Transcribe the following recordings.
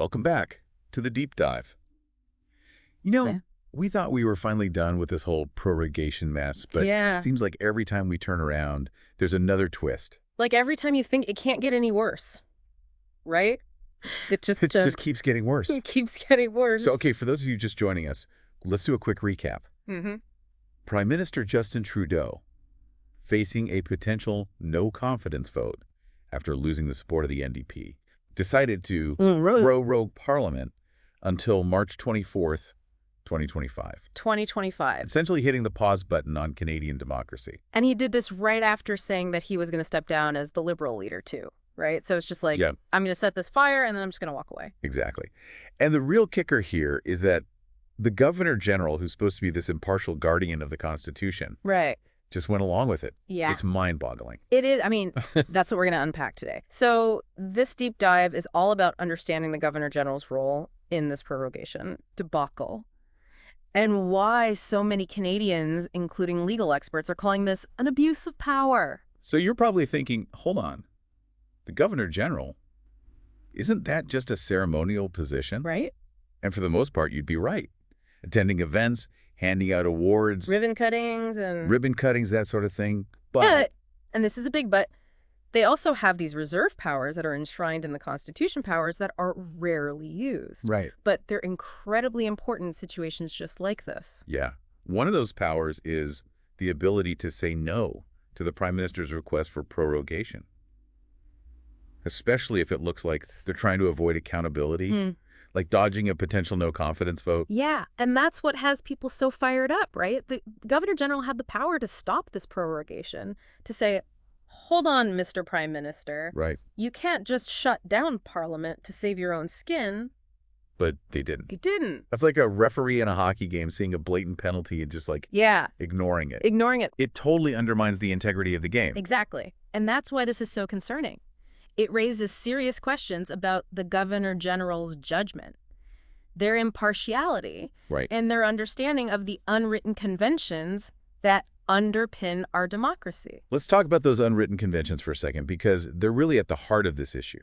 Welcome back to the deep dive. You know, Yeah. we thought we were finally done with this whole prorogation mess, but it seems like every time we turn around, there's another twist. Like every time you think it can't get any worse, right? It just, It just keeps getting worse. it keeps getting worse. So, okay, for those of you just joining us, let's do a quick recap. Mm-hmm. Prime Minister Justin Trudeau facing a potential no-confidence vote after losing the support of the NDP, decided to prorogue Parliament until March 24th, 2025. 2025. Essentially hitting the pause button on Canadian democracy. And he did this right after saying that he was going to step down as the Liberal leader too, right? So it's just like, Yeah. I'm going to set this fire and then I'm just going to walk away. Exactly. And the real kicker here is that the Governor General, who's supposed to be this impartial guardian of the Constitution, Right. just went along with it. Yeah. It's mind-boggling. It is. I mean, that's what we're going to unpack today. So this deep dive is all about understanding the Governor General's role in this prorogation debacle and why so many Canadians, including legal experts, are calling this an abuse of power. So you're probably thinking, hold on, the Governor General, isn't that just a ceremonial position? Right? And for the most part, you'd be right. Attending events, handing out awards, Ribbon cuttings and... ribbon cuttings, that sort of thing. But and this is a big but, they also have these reserve powers that are enshrined in the Constitution powers that are rarely used. right. But they're incredibly important in situations just like this. Yeah. One of those powers is the ability to say no to the Prime Minister's request for prorogation, especially if it looks like they're trying to avoid accountability, like dodging a potential no-confidence vote. Yeah, and that's what has people so fired up, right? The Governor General had the power to stop this prorogation, to say, hold on, Mr. Prime Minister. Right. You can't just shut down Parliament to save your own skin. But they didn't. He didn't. That's like a referee in a hockey game seeing a blatant penalty and just like Yeah, ignoring it. ignoring it. It totally undermines the integrity of the game. Exactly. And that's why this is so concerning. It raises serious questions about the Governor General's judgment, their impartiality, Right. and their understanding of the unwritten conventions that underpin our democracy. Let's talk about those unwritten conventions for a second, because they're really at the heart of this issue.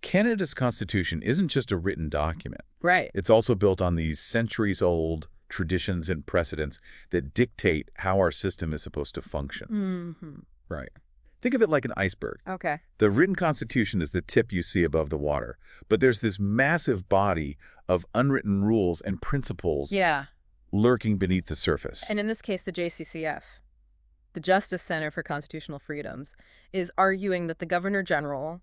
Canada's Constitution isn't just a written document. Right. It's also built on these centuries-old traditions and precedents that dictate how our system is supposed to function. Mm-hmm. Right. Think of it like an iceberg. Okay. The written Constitution is the tip you see above the water, but there's this massive body of unwritten rules and principles Yeah. lurking beneath the surface. And in this case, the JCCF, the Justice Center for Constitutional Freedoms, is arguing that the Governor General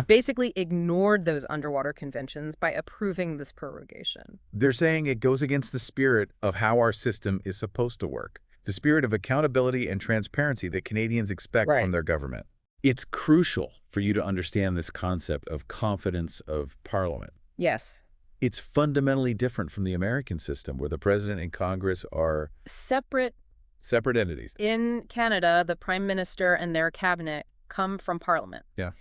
basically ignored those underwater conventions by approving this prorogation. They're saying it goes against the spirit of how our system is supposed to work, the spirit of accountability and transparency that Canadians expect from their government. It's crucial for you to understand this concept of confidence of Parliament. Yes. It's fundamentally different from the American system, where the President and Congress are Separate entities. in Canada, the Prime Minister and their cabinet come from Parliament. Yeah.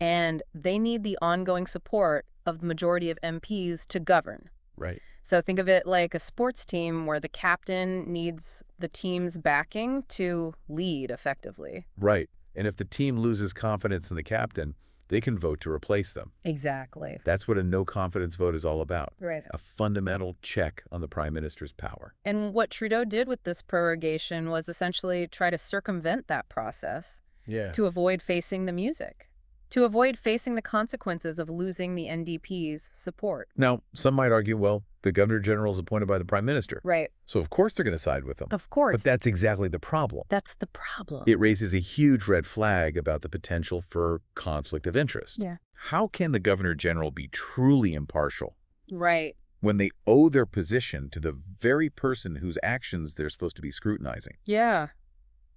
And they need the ongoing support of the majority of MPs to govern. Right. So think of it like a sports team where the captain needs the team's backing to lead effectively. Right. And if the team loses confidence in the captain, they can vote to replace them. Exactly. That's what a no-confidence vote is all about. Right. A fundamental check on the Prime Minister's power. And what Trudeau did with this prorogation was essentially try to circumvent that process to avoid facing the music, to avoid facing the consequences of losing the NDP's support. Now, some might argue, well, the Governor General is appointed by the Prime Minister. Right. So of course they're going to side with them. Of course. But that's exactly the problem. That's the problem. It raises a huge red flag about the potential for conflict of interest. Yeah. How can the Governor General be truly impartial Right. when they owe their position to the very person whose actions they're supposed to be scrutinizing? Yeah.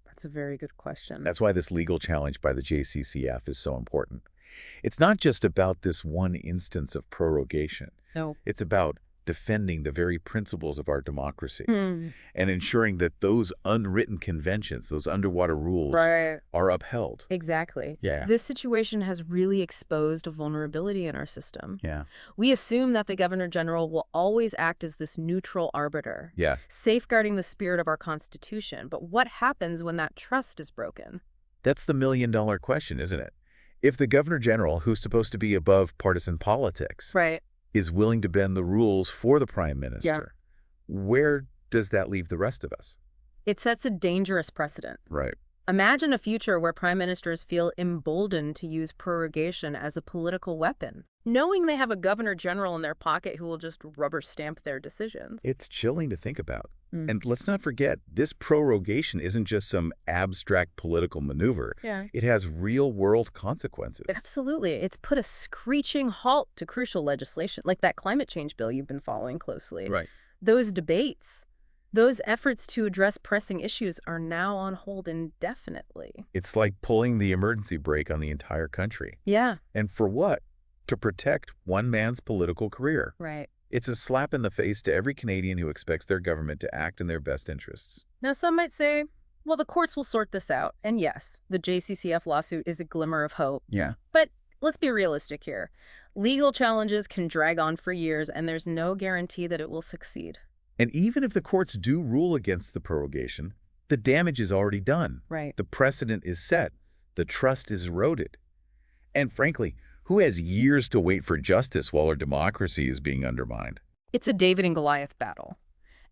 That's a very good question. That's why this legal challenge by the JCCF is so important. It's not just about this one instance of prorogation. No. It's about defending the very principles of our democracy Hmm. and ensuring that those unwritten conventions, those underwater rules, Right. are upheld. Exactly. Yeah. This situation has really exposed a vulnerability in our system. Yeah. We assume that the Governor General will always act as this neutral arbiter, Yeah. safeguarding the spirit of our Constitution. But what happens when that trust is broken? That's the million-dollar question, isn't it? If the Governor General, who's supposed to be above partisan politics, Right. is willing to bend the rules for the Prime Yeah. Minister, where does that leave the rest of us? It sets a dangerous precedent. Right. Imagine a future where prime ministers feel emboldened to use prorogation as a political weapon, knowing they have a governor general in their pocket who will just rubber stamp their decisions. It's chilling to think about. Mm. And let's not forget, this prorogation isn't just some abstract political maneuver. Yeah. It has real-world consequences. Absolutely. It's put a screeching halt to crucial legislation, like that climate change bill you've been following closely. Right. Those debates, those efforts to address pressing issues are now on hold indefinitely. It's like pulling the emergency brake on the entire country. Yeah. And for what? To protect one man's political career. Right. It's a slap in the face to every Canadian who expects their government to act in their best interests. Now, some might say, well, the courts will sort this out. And yes, the JCCF lawsuit is a glimmer of hope. Yeah. But let's be realistic here. Legal challenges can drag on for years, and there's no guarantee that it will succeed. And even if the courts do rule against the prorogation, the damage is already done. Right. The precedent is set. The trust is eroded. And frankly, who has years to wait for justice while our democracy is being undermined? It's a David and Goliath battle.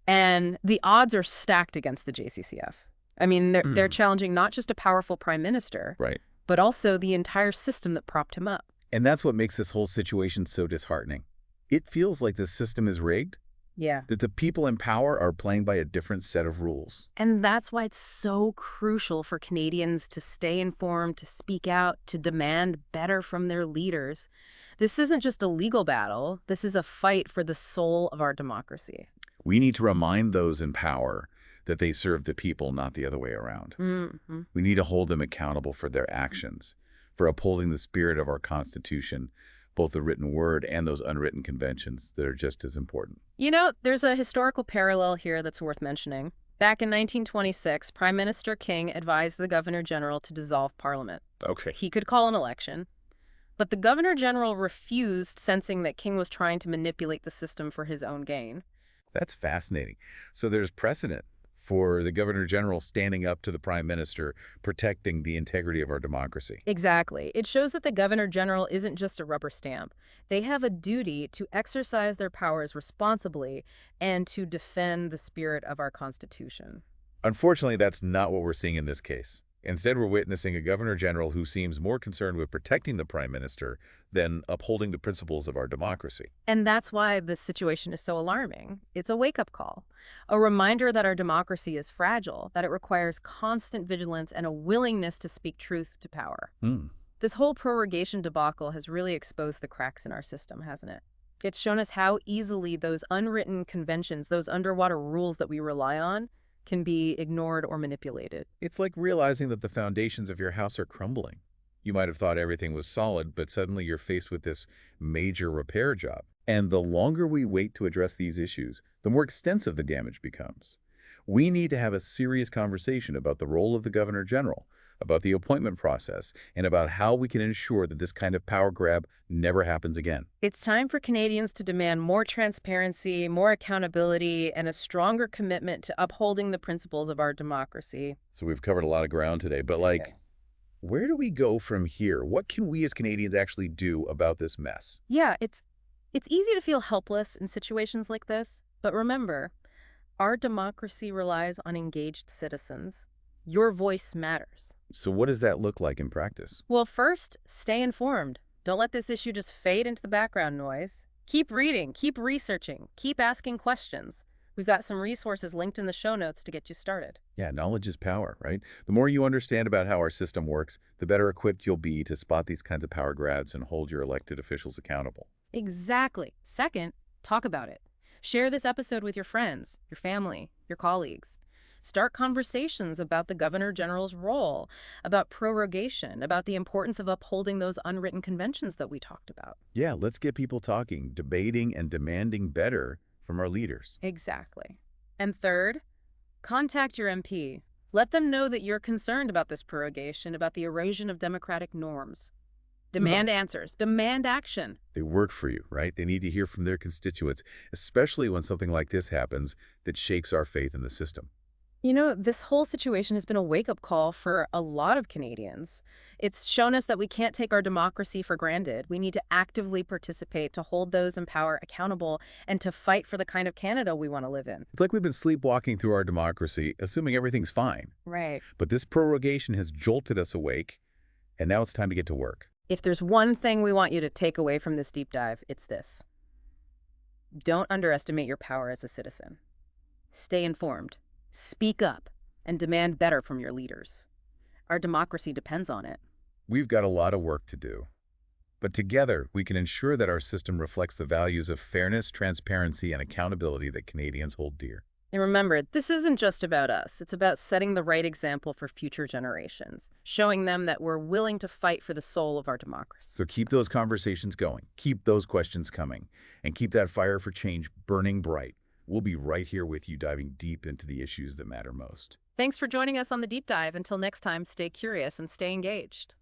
And the odds are stacked against the JCCF. I mean, they're challenging not just a powerful prime minister, Right. but also the entire system that propped him up. And that's what makes this whole situation so disheartening. It feels like the system is rigged, Yeah. that the people in power are playing by a different set of rules. And that's why it's so crucial for Canadians to stay informed, to speak out, to demand better from their leaders. This isn't just a legal battle. This is a fight for the soul of our democracy. We need to remind those in power that they serve the people, not the other way around. Mm-hmm. We need to hold them accountable for their actions, for upholding the spirit of our Constitution, both the written word and those unwritten conventions that are just as important. You know, there's a historical parallel here that's worth mentioning. Back in 1926, Prime Minister King advised the Governor General to dissolve Parliament. Okay. He could call an election, but the Governor General refused, sensing that King was trying to manipulate the system for his own gain. That's fascinating. So there's precedent for the Governor General standing up to the Prime Minister, protecting the integrity of our democracy. Exactly. It shows that the Governor General isn't just a rubber stamp. They have a duty to exercise their powers responsibly and to defend the spirit of our Constitution. Unfortunately, that's not what we're seeing in this case. Instead, we're witnessing a Governor General who seems more concerned with protecting the Prime Minister than upholding the principles of our democracy. And that's why this situation is so alarming. It's a wake-up call, a reminder that our democracy is fragile, that it requires constant vigilance and a willingness to speak truth to power. This whole prorogation debacle has really exposed the cracks in our system, hasn't it? It's shown us how easily those unwritten conventions, those underwater rules that we rely on, can be ignored or manipulated. It's like realizing that the foundations of your house are crumbling. You might have thought everything was solid, but suddenly you're faced with this major repair job. And the longer we wait to address these issues, the more extensive the damage becomes. We need to have a serious conversation about the role of the Governor General, about the appointment process, and about how we can ensure that this kind of power grab never happens again. It's time for Canadians to demand more transparency, more accountability, and a stronger commitment to upholding the principles of our democracy. So we've covered a lot of ground today, but where do we go from here? What can we as Canadians actually do about this mess? Yeah, it's easy to feel helpless in situations like this, but remember, our democracy relies on engaged citizens. Your voice matters. So what does that look like in practice? Well, first, stay informed. Don't let this issue just fade into the background noise. Keep reading, keep researching, keep asking questions. We've got some resources linked in the show notes to get you started. Yeah, knowledge is power, right? The more you understand about how our system works, the better equipped you'll be to spot these kinds of power grabs and hold your elected officials accountable. Exactly. Second, talk about it. Share this episode with your friends, your family, your colleagues. Start conversations about the Governor General's role, about prorogation, about the importance of upholding those unwritten conventions that we talked about. Yeah, let's get people talking, debating, and demanding better from our leaders. Exactly. And third, contact your MP. Let them know that you're concerned about this prorogation, about the erosion of democratic norms. Demand answers. Demand action. They work for you, right? They need to hear from their constituents, especially when something like this happens that shakes our faith in the system. You know, this whole situation has been a wake-up call for a lot of Canadians. It's shown us that we can't take our democracy for granted. We need to actively participate, to hold those in power accountable, and to fight for the kind of Canada we want to live in. It's like we've been sleepwalking through our democracy, assuming everything's fine. Right. But this prorogation has jolted us awake, and now it's time to get to work. If there's one thing we want you to take away from this deep dive, it's this. Don't underestimate your power as a citizen. Stay informed, speak up, and demand better from your leaders. Our democracy depends on it. We've got a lot of work to do. But together, we can ensure that our system reflects the values of fairness, transparency, and accountability that Canadians hold dear. And remember, this isn't just about us. It's about setting the right example for future generations, showing them that we're willing to fight for the soul of our democracy. So keep those conversations going, keep those questions coming, and keep that fire for change burning bright. We'll be right here with you, diving deep into the issues that matter most. Thanks for joining us on the Deep Dive. Until next time, stay curious and stay engaged.